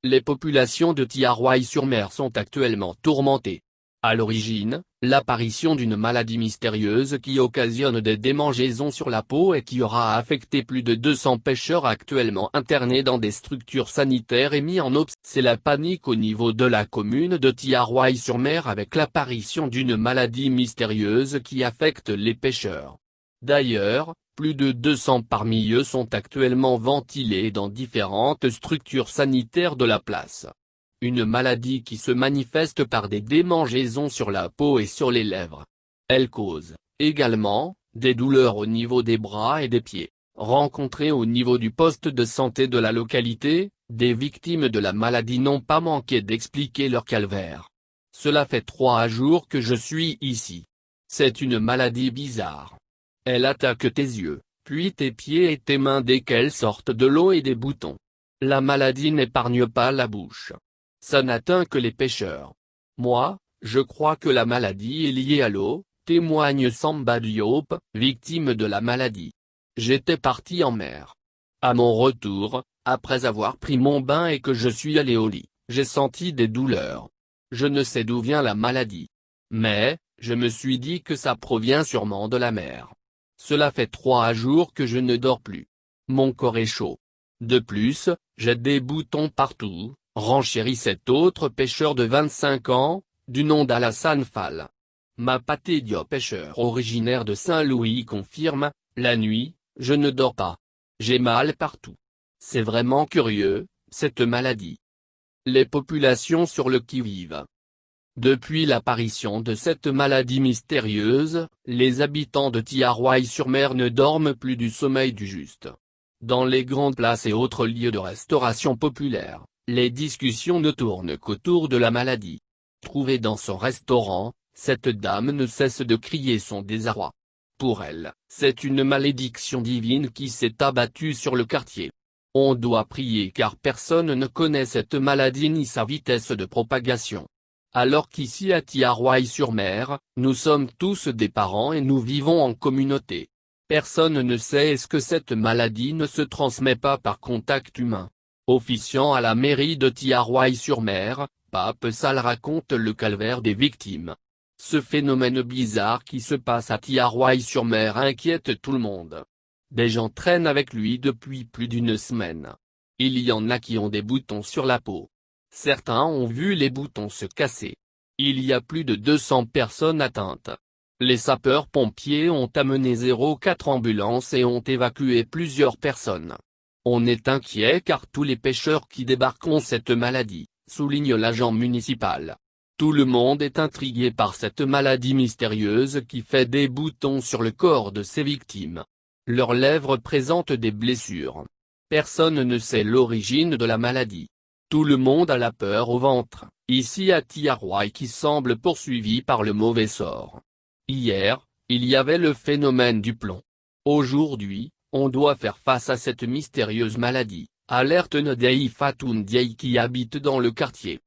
Les populations de Thiaroye-sur-Mer sont actuellement tourmentées. À l'origine, l'apparition d'une maladie mystérieuse qui occasionne des démangeaisons sur la peau et qui aura affecté plus de 200 pêcheurs actuellement internés dans des structures sanitaires et mis en obs. C'est la panique au niveau de la commune de Thiaroye-sur-Mer avec l'apparition d'une maladie mystérieuse qui affecte les pêcheurs. D'ailleurs, plus de 200 parmi eux sont actuellement ventilés dans différentes structures sanitaires de la place. Une maladie qui se manifeste par des démangeaisons sur la peau et sur les lèvres. Elle cause, également, des douleurs au niveau des bras et des pieds. Rencontrées au niveau du poste de santé de la localité, des victimes de la maladie n'ont pas manqué d'expliquer leur calvaire. Cela fait 3 jours que je suis ici. C'est une maladie bizarre. Elle attaque tes yeux, puis tes pieds et tes mains dès qu'elles sortent de l'eau et des boutons. La maladie n'épargne pas la bouche. Ça n'atteint que les pêcheurs. Moi, je crois que la maladie est liée à l'eau, témoigne Samba Diop, victime de la maladie. J'étais parti en mer. À mon retour, après avoir pris mon bain et que je suis allé au lit, j'ai senti des douleurs. Je ne sais d'où vient la maladie. Mais, je me suis dit que ça provient sûrement de la mer. Cela fait 3 jours que je ne dors plus. Mon corps est chaud. De plus, j'ai des boutons partout, renchérit cet autre pêcheur de 25 ans, du nom d'Alassane Fall. Mapaté Diop, pêcheur originaire de Saint-Louis, confirme, la nuit, je ne dors pas. J'ai mal partout. C'est vraiment curieux, cette maladie. Les populations sur le qui-vive. Depuis l'apparition de cette maladie mystérieuse, les habitants de Thiaroye-sur-Mer ne dorment plus du sommeil du juste. Dans les grandes places et autres lieux de restauration populaire, les discussions ne tournent qu'autour de la maladie. Trouvée dans son restaurant, cette dame ne cesse de crier son désarroi. Pour elle, c'est une malédiction divine qui s'est abattue sur le quartier. On doit prier car personne ne connaît cette maladie ni sa vitesse de propagation. Alors qu'ici à Thiaroye-sur-Mer, nous sommes tous des parents et nous vivons en communauté. Personne ne sait est-ce que cette maladie ne se transmet pas par contact humain. Officiant à la mairie de Thiaroye-sur-Mer, Pape Sall raconte le calvaire des victimes. Ce phénomène bizarre qui se passe à Thiaroye-sur-Mer inquiète tout le monde. Des gens traînent avec lui depuis plus d'1 semaine. Il y en a qui ont des boutons sur la peau. Certains ont vu les boutons se casser. Il y a plus de 200 personnes atteintes. Les sapeurs-pompiers ont amené 04 ambulances et ont évacué plusieurs personnes. On est inquiet car tous les pêcheurs qui débarquent ont cette maladie, souligne l'agent municipal. Tout le monde est intrigué par cette maladie mystérieuse qui fait des boutons sur le corps de ses victimes. Leurs lèvres présentent des blessures. Personne ne sait l'origine de la maladie. Tout le monde a la peur au ventre, ici à Thiaroye qui semble poursuivi par le mauvais sort. Hier, il y avait le phénomène du plomb. Aujourd'hui, on doit faire face à cette mystérieuse maladie, alerte Ndei Fatou Ndiaye qui habite dans le quartier.